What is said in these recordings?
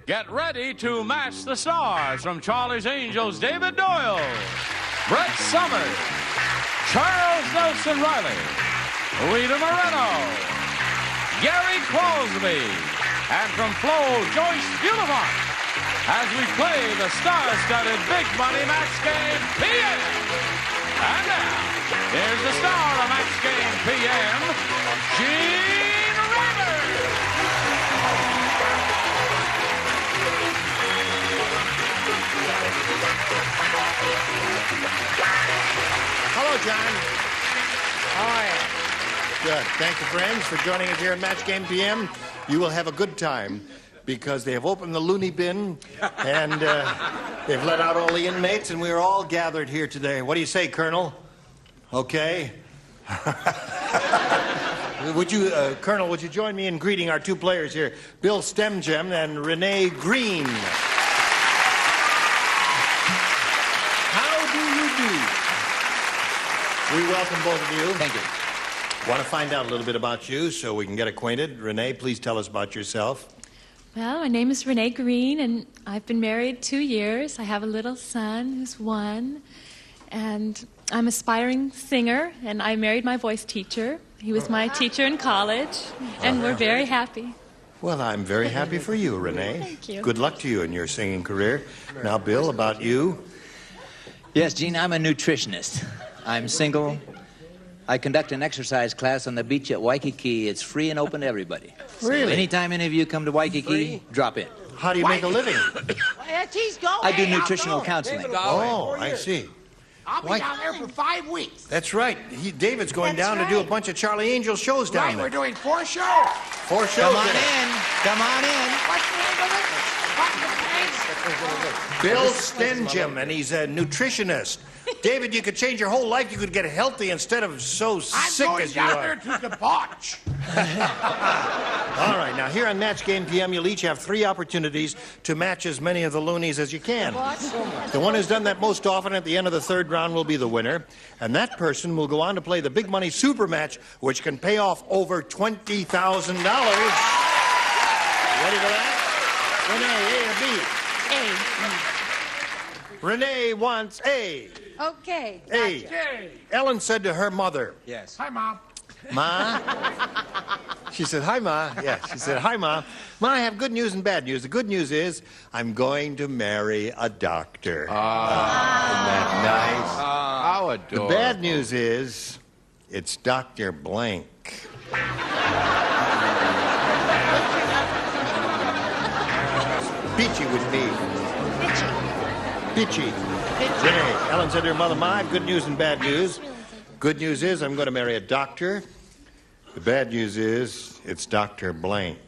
Get ready to match the stars from Charlie's Angels, David Doyle, Brett Summers, Charles Nelson Reilly, Rita Moreno, Gary Crosby, and from Flo, Joyce Bulifant, as we play the star-studded Big Money Max Game PM. And now, here's the star of Max Game PM, Gene Rivers. Hello, John. How are you? Good. Thank you, friends, for joining us here at Match Game PM. You will have a good time because they have opened the loony bin and they've let out all the inmates, and we're all gathered here today. What do you say, Colonel? Okay. Colonel, would you join me in greeting our two players here, Bill Stemgem and Renee Green? How do you do? We welcome both of you. Thank you. Want to find out a little bit about you so we can get acquainted. Renee, please tell us about yourself. Well, my name is Renee Green, and I've been married 2 years. I have a little son who's 1, and I'm an aspiring singer, and I married my voice teacher. He was my teacher in college, and we're very happy. Well, I'm very happy for you, Renee. Thank you. Good luck to you in your singing career. Now, Bill, about you. Yes, Gene, I'm a nutritionist. I'm single. I conduct an exercise class on the beach at Waikiki. It's free and open to everybody. Really? So anytime any of you come to Waikiki, drop in. How do you make a living? I do nutritional counseling. Oh, I see. I'll be down there for 5 weeks. That's right. David's going down to do a bunch of Charlie Angel shows down there. We're doing 4 shows. 4 shows. Come on in. Come on in. What's the name of it? What's the place? Bill Stemgem, and he's a nutritionist. David, you could change your whole life. You could get healthy instead of so sick as you I'm are. going down there to debauch. All right, now here on Match Game PM, you'll each have 3 opportunities to match as many of the loonies as you can. The one who's done that most often at the end of the 3rd round will be the winner, and that person will go on to play the Big Money Super Match, which can pay off over $20,000. Ready for that? Renee, A or B? A. Renee wants A. Okay. A. Ellen said to her mother. Yes. Hi, Mom. Ma? She said, hi, Ma. Yeah, she said, hi, Ma. Ma, I have good news and bad news. The good news is I'm going to marry a doctor. Isn't that nice? How adorable. The bad news is it's Dr. Blank. Peachy would be. Peachy. Renee, Ellen said to her mother, Ma, I have good news and bad news. Good news is I'm going to marry a doctor. The bad news is it's Dr. Blank.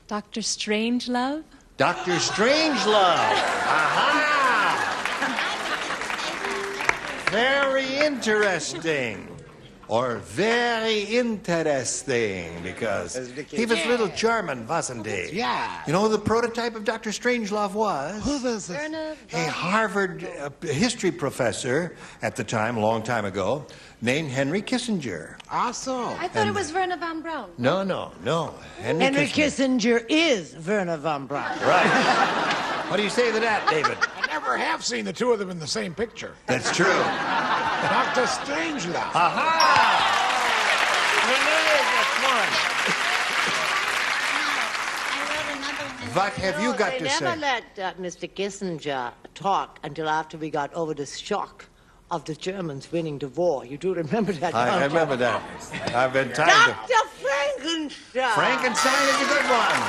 Dr. Strangelove? Dr. Strangelove. Aha! Very interesting. Or very interesting, because he was a little German, wasn't he? Yeah. You know who the prototype of Dr. Strangelove was? Who was it? A Harvard history professor at the time, a long time ago, named Henry Kissinger. Also. I thought it was Werner von Braun. No. Henry Kissinger is Werner von Braun. Right. What do you say to that, David? I never have seen the 2 of them in the same picture. That's true. Dr. Strangelove. Aha! Renee, that's one. What have you got to They say? never let Mr. Kissinger talk until after we got over the shock of the Germans winning the war. You do remember that, don't you? I remember that. I've been trying to... Dr. Frankenstein! Frankenstein is a good one.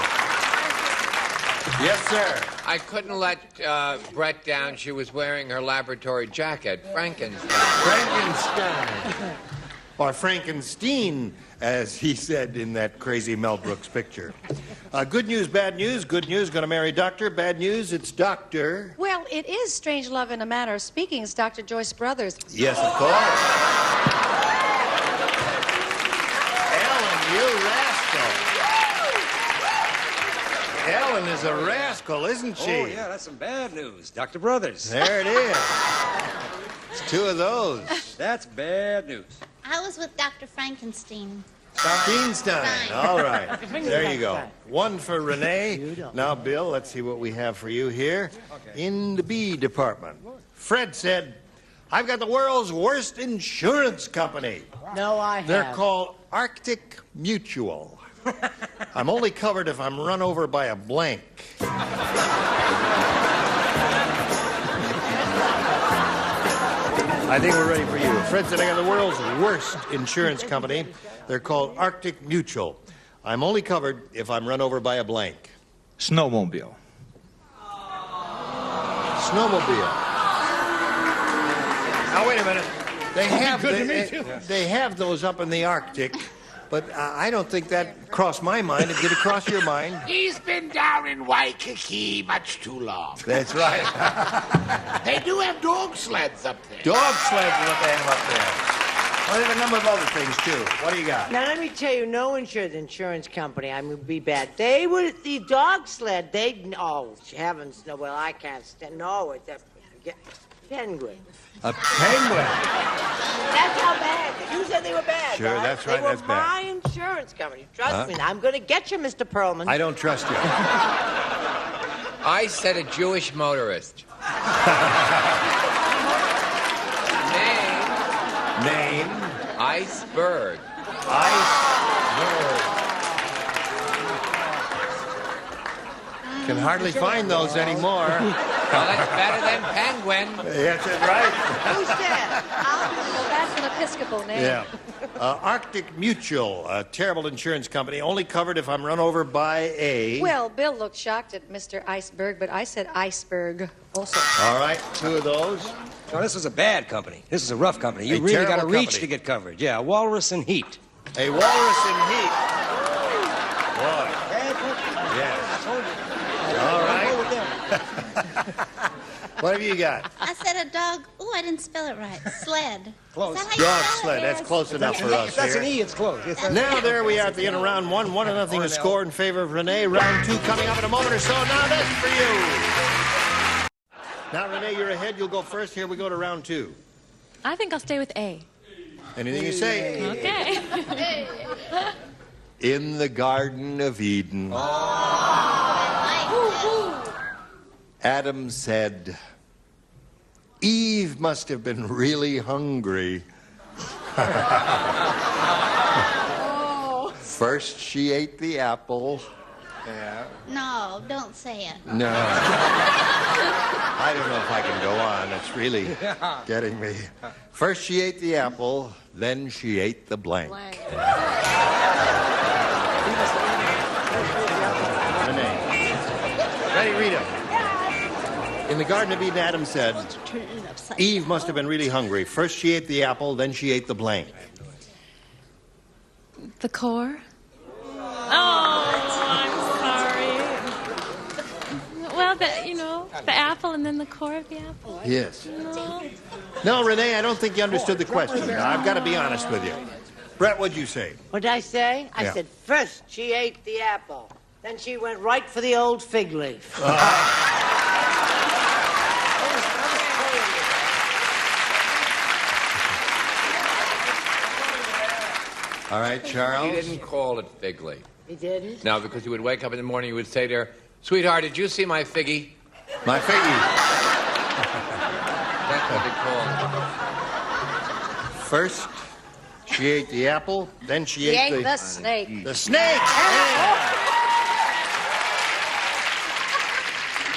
Yes, sir. I couldn't let Brett down. She was wearing her laboratory jacket, Frankenstein. Frankenstein. Or Frankenstein, as he said in that crazy Mel Brooks picture. Good news, bad news. Good news, going to marry doctor. Bad news, it's doctor. Well, it is Strangelove in a manner of speaking. It's Dr. Joyce Brothers. Yes, of course. Ellen, you rascal. Ellen is a rascal, isn't she? Oh, yeah, that's some bad news. Dr. Brothers. There it is. It's 2 of those. That's bad news. I was with Dr. Frankenstein. Stein. All right. There you go. One for Renee. Now, Bill, let's see what we have for you here. In the B department. Fred said, I've got the world's worst insurance company. No, I have. They're called Arctic Mutual. I'm only covered if I'm run over by a blank. I think we're ready for you. Fred said I got the world's worst insurance company. They're called Arctic Mutual. I'm only covered if I'm run over by a blank. Snowmobile. Snowmobile. Now, wait a minute. They have those up in the Arctic, but I don't think that crossed my mind. Did it cross your mind? He's been down in Waikiki much too long. That's right. They do have dog sleds up there. Dog sleds is what they have up there. Well, they have a number of other things, too. What do you got? Now, let me tell you, no insurance company, I would be bad. They would, the dog sled, oh, heavens, no, well, I can't stand, no, it's a penguin. A penguin? That's how bad. You said they were bad. Sure, that's right, that's bad. They were my insurance company. Trust me, I'm going to get you, Mr. Perlman. I don't trust you. I said a Jewish motorist. Name? Iceberg. Iceberg. Can hardly find those anymore. Well, that's better than penguin. Yes, that's right. Who's that? Well, that's an Episcopal name. Yeah. Arctic Mutual, a terrible insurance company, only covered if I'm run over by a... Well, Bill looked shocked at Mr. Iceberg, but I said iceberg also. All right, two of those. No, this was a bad company. This is a rough company. You A really got to terrible reach company. to get covered. Yeah, walrus and heat. A walrus in heat. Boy. Yes. All right. What have you got? I said a dog. Oh, I didn't spell it right. Sled. Close. Is that how you Dog spell sled. it? That's close enough for us That's here. an E, it's close. Yes, that's- Now there we are at the end of round one. 1-0 to score in favor of Renee. Round two coming up in a moment or so. Now that's for you. Now, Renee, you're ahead. You'll go first. Here we go to round two. I think I'll stay with A. Anything you say? Okay. In the Garden of Eden, Adam said, Eve must have been really hungry. First she ate the apple. Yeah. No, don't say it. No. I don't know if I can go on. It's really getting me. First she ate the apple, then she ate the blank. Renee. Ready, Rita? In the Garden of Eden, Adam said, Eve must have been really hungry. First she ate the apple, then she ate the blank. The core? Oh, I'm sorry. Well, the apple and then the core of the apple. Yes. No. No, Renee, I don't think you understood the question. Now, I've got to be honest with you. Brett, what'd you say? What did I say? I Yeah. said, first she ate the apple. Then she went right for the old fig leaf. All right, Charles. He didn't call it fig leaf. He didn't? No, because he would wake up in the morning, he would say to her, sweetheart, did you see my figgy? My figgy. That's what they call it. First, she ate the apple, then she ate the snake. The snake! Yeah.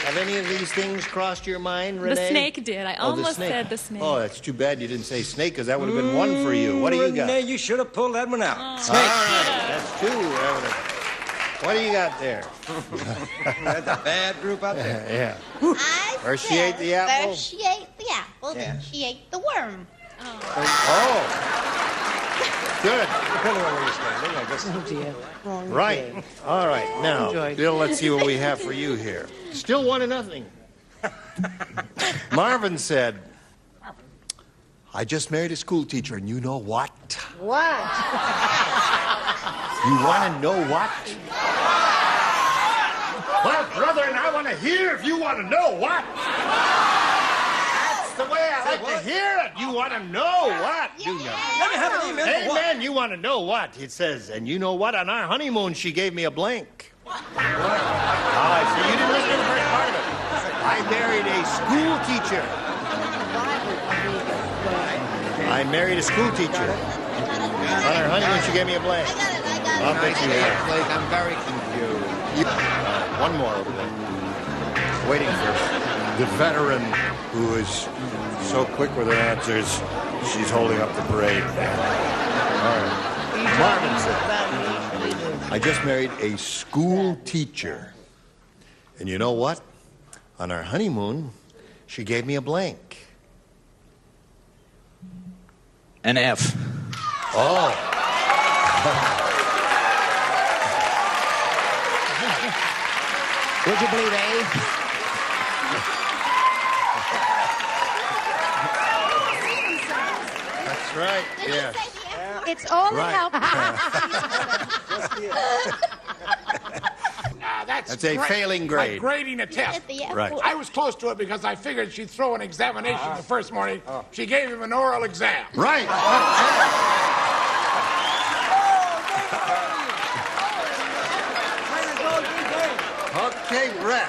Have any of these things crossed your mind, Renee? The snake did. I Oh, the almost snake. said the snake. Oh, that's too bad you didn't say snake, because that would have been one for you. What do you got? Renee, you should have pulled that one out. All Snake. right, that's two. What do you got there? That's a bad group out there. Yeah. I First she said ate the apple. First she ate the apple, then she ate the worm. Oh. Good. Depending on where you're standing, I guess. Oh, dear. Wrong Right. day. All right. Now, Enjoyed. Bill, let's see what we have for you here. Still 1-0. Marvin said, I just married a school teacher, and you know what? What? You want to know what? Well, brother, and I want to hear if you want to know what. That's the way I like to hear it. You want to know what? Do you? Let me have an email. Hey, man, you want to know what? It says, and you know what? On our honeymoon, she gave me a blank. Oh, I see. You didn't listen to the first part of it. I married a school teacher. I married a school teacher. On our honeymoon, she gave me a blank. I'll bet you have. Please, I'm very confused. One more over there. Waiting for the veteran who is so quick with her answers. She's holding up the parade. All right. Marvin said, I just married a school teacher. And you know what? On our honeymoon, she gave me a blank. An F. Oh. Would you believe A? That's right. Yeah. It's all Right. help. That's a failing grade. Like grading a test. Right. I was close to it because I figured she'd throw an examination the first morning. She gave him an oral exam. Right. Okay, Brett.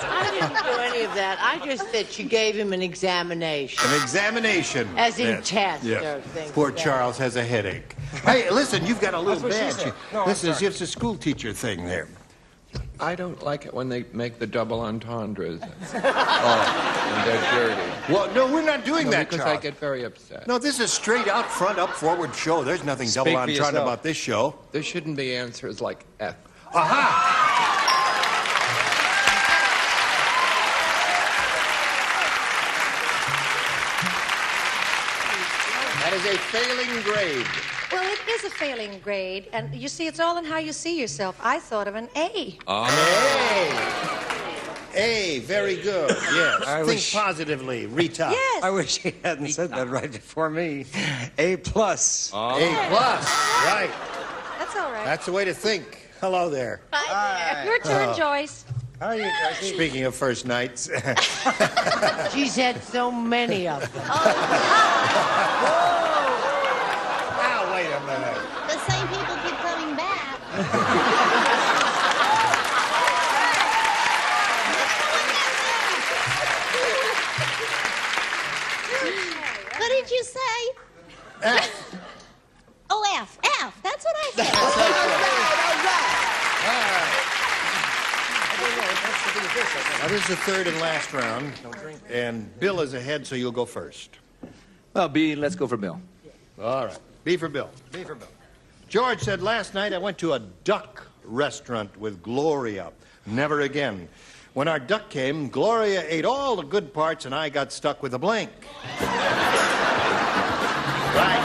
I didn't do any of that. I just said she gave him an examination. An examination. As in Yes. test Yes. or things Poor like that. Charles has a headache. Hey, listen, you've got a little That's what she badge. said. No, I'm Listen, sorry. it's a school teacher thing there. I don't like it when they make the double entendres. And they're dirty. Well, no, we're not doing that, because Charles. I get very upset. No, this is straight out front, up, forward show. There's nothing Speak double for entendre yourself. about this show. There shouldn't be answers like F. Aha! That is a failing grade. Well, it is a failing grade, and you see, it's all in how you see yourself. I thought of an A. A, very good. Yes. I Think wish- positively, Rita. Yes. I wish he hadn't said that right before me. A plus. A plus. Right. That's all right. That's the way to think. Hello there. Your turn, Joyce. How are you? Speaking of first nights. She's had so many of them. Now, wait a minute. The same people keep coming back. What did you say? F. Oh, F. F. That's what I said. Now, this is the third and last round. And Bill is ahead, so you'll go first. Well, B, let's go for Bill. All right. B for Bill. B for Bill. George said, last night I went to a duck restaurant with Gloria. Never again. When our duck came, Gloria ate all the good parts and I got stuck with a blank. Right.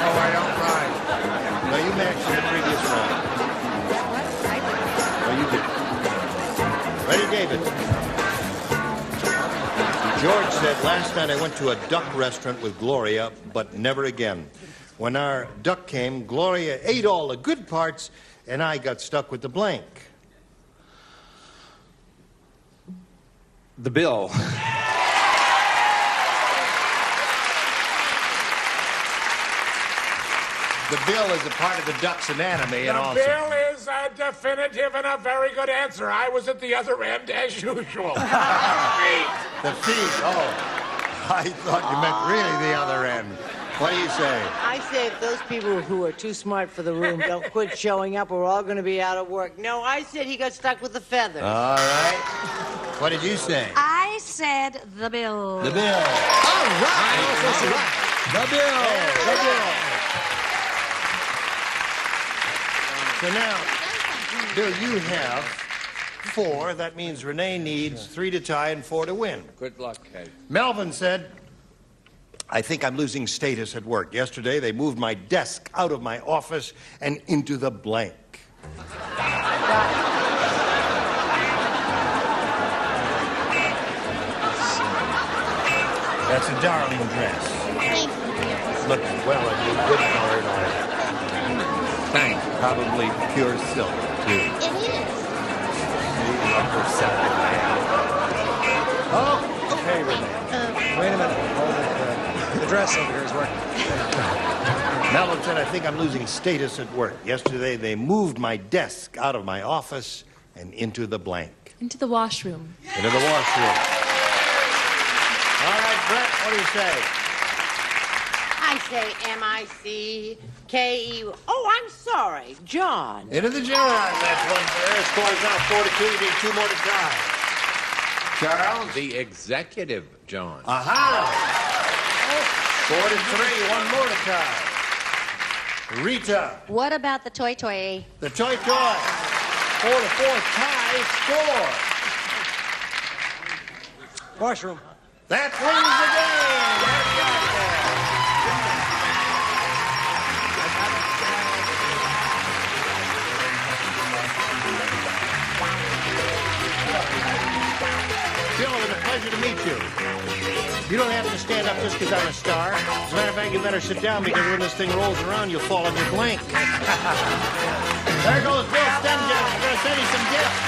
Oh, I don't mind. No, you matched the previous round. No, you didn't. Ready, David? George said, last night I went to a duck restaurant with Gloria, but never again. When our duck came, Gloria ate all the good parts, and I got stuck with the blank. The Bill. The bill is a part of the duck's anatomy, and The also... bill is a definitive and a very good answer. I was at the other end as usual. The feet, oh. I thought you meant really the other end. What do you say? I say if those people who are too smart for the room don't quit showing up, we're all going to be out of work. No, I said he got stuck with the feathers. All right. What did you say? I said the bill. The bill. All right. The bill. The bill. So now, Bill, you have 4. That means Renee needs 3 to tie and 4 to win. Good luck, Kate. Melvin said, I think I'm losing status at work. Yesterday, they moved my desk out of my office and into the blank. That's a darling dress. Thank you, dear. Looks well and you good color and all. Thanks. Probably pure silk, too. It is. Oh, hey, Renee. Wait a minute. Hold it. The dress over here is working. Now, Lieutenant, I think I'm losing status at work. Yesterday, they moved my desk out of my office and into the blank. Into the washroom. Into the washroom. All right, Brett, what do you say? I say M-I-C-K-E. Oh, I'm sorry, John. Into the John. That's one there. Scores now 4-2. You need 2 more to tie. Charles? The executive, John. Aha! 4-3. 1 more to tie. Rita. What about the toy? The toy. 4-4 tie score. Washroom. That wins the game. Bill, it's a pleasure to meet you. You don't have to stand up just because I'm a star. As a matter of fact, you better sit down because when this thing rolls around, you'll fall on your blank. There goes Bill Stemjam. I'm going to send you some gifts.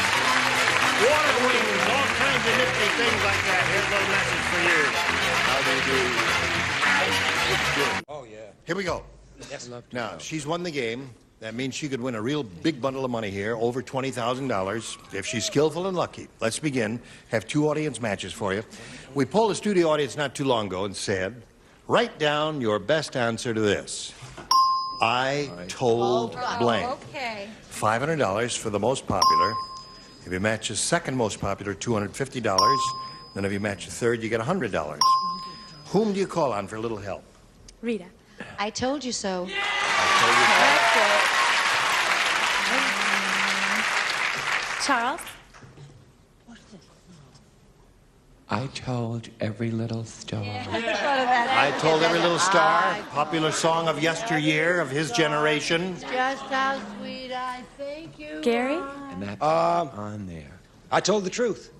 Water wings, all kinds of nifty things like that. Here's a little message for you. How do you do? Oh, yeah. Here we go. Yes. Now, she's won the game. That means she could win a real big bundle of money here, over $20,000, if she's skillful and lucky. Let's begin. Have 2 audience matches for you. We polled a studio audience not too long ago and said, write down your best answer to this. I told blank. Okay. $500 for the most popular. If you match the second most popular, $250. Then if you match the third, you get $100. Whom do you call on for a little help? Rita. I told you so. Charles. I told every little star. I told every little star, popular song of yesteryear, of his generation. Just how sweet I think you Gary. And that's on there. I told the truth.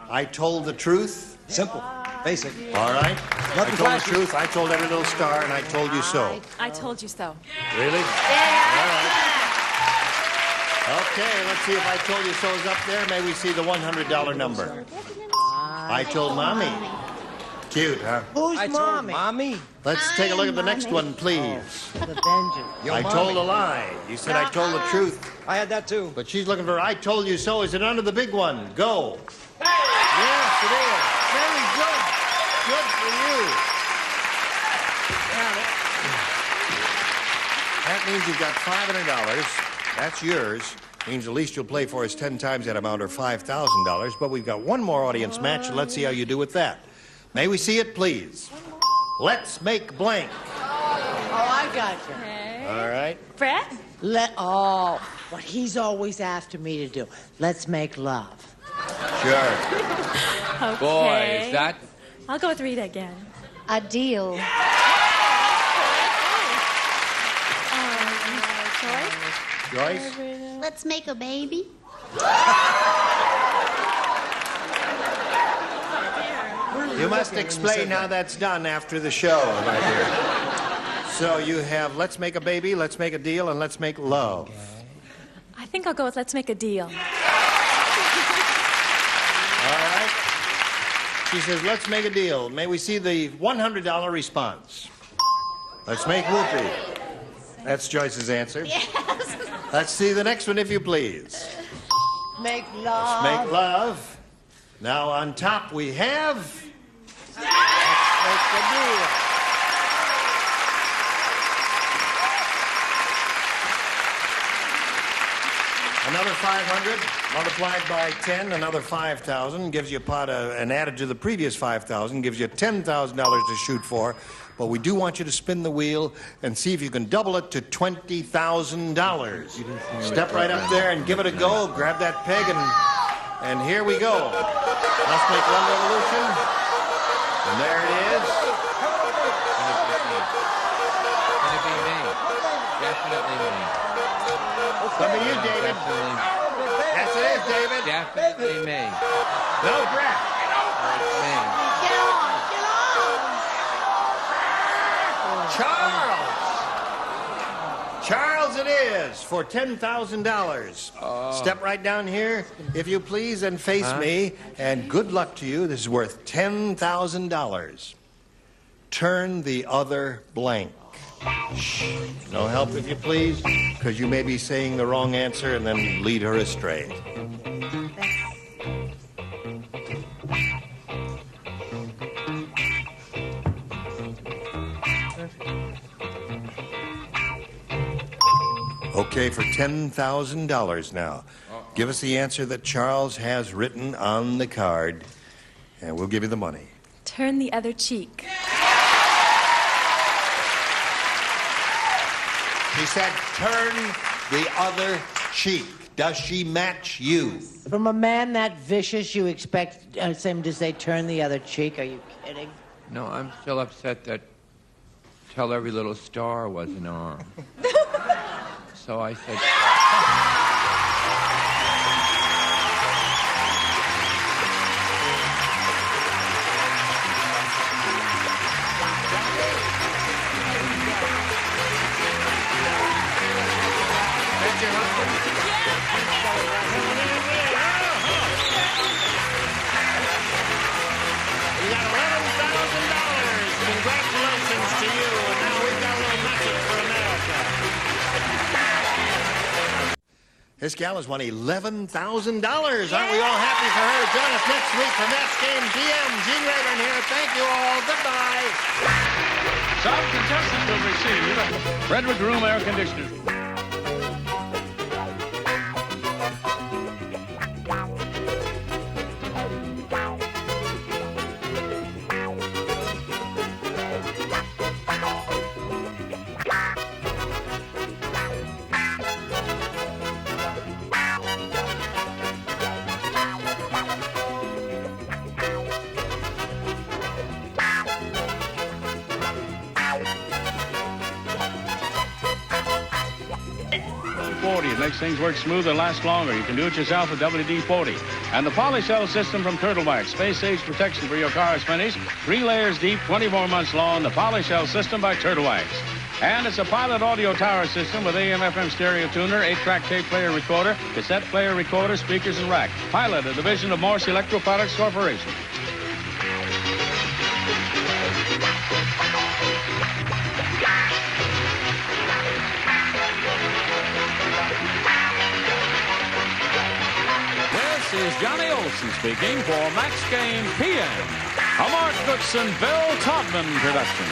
I told the truth. Simple. Basic. All right. Nothing I told the flashy. truth. I told every little star, and I told you so. I told you so. Really? Yeah. All right. Okay, let's see if I told you so is up there. May we see the $100 number? I told Mommy. Cute, huh? Who's I told mommy? Mommy. Let's take a look at the next one, please. The Benjamin. Yo, I Mommy. told a lie. You said I told the truth. I had that, too. But she's looking for I told you so. Is it under the big one? Go. Yes, it is. Very good. Good for you. That means you've got $500. That's yours. Means the least you'll play for is 10 times that amount, or $5,000. But we've got one more audience match, and let's see how you do with that. May we see it, please? Let's make blank. Oh, I got you. Okay. All right. Brett. What he's always after me to do. Let's make love. Sure. Okay. Boy, is that... I'll go with Rita again. A deal. Joyce. Joyce? Let's make a baby. You must explain how that's done after the show, my dear. So you have let's make a baby, let's make a deal, and let's make love. I think I'll go with let's make a deal. All right. She says, let's make a deal. May we see the $100 response? Let's make whoopee. That's Joyce's answer. Yes. Let's see the next one, if you please. Make love. Let's make love. Now on top we have... Let's make the deal. Another 500 multiplied by 10, another 5,000 gives you a pot and added to the previous 5,000 gives you $10,000 to shoot for. But we do want you to spin the wheel and see if you can double it to $20,000. Step right up there and give it a go. Grab that peg and here we go. Let's make one revolution. And there it is. Gonna be me. Definitely me. Coming to you, David. Yes, it is, David. Definitely me. No, Brett. It's me. Get on. Get on. Charles. Charles, it it is for $10,000. Step right down here, if you please, and face me. And good luck to you. This is worth $10,000. Turn the other blank. Shh. No help, if you please, because you may be saying the wrong answer and then lead her astray. Okay, for $10,000 now. Give us the answer that Charles has written on the card, and we'll give you the money. Turn the other cheek. She said, turn the other cheek. Does she match you? From a man that vicious, you expect him to say, turn the other cheek? Are you kidding? No, I'm still upset that Tell Every Little Star wasn't on. So I said... That's your husband? You got $11,000. Congratulations to you. And now we've got a little message for America. This gal has won $11,000. Aren't we all happy for her? Join us next week for Match Game PM. Gene Rayburn here. Thank you all. Goodbye. Some contestants will receive Frederick Room air conditioners. It makes things work smoother and last longer. You can do it yourself with WD-40. And the Polyshell system from Turtle Wax. Space age protection for your car is finished. 3 layers deep, 24 months long. The Polyshell system by Turtle Wax. And it's a Pilot audio tower system with AM/FM stereo tuner, 8-track tape player recorder, cassette player recorder, speakers, and rack. Pilot, a division of Morse Electro Products Corporation. This is Johnny Olson speaking for Max Game PM, a Mark Goodson, Bill Todman production.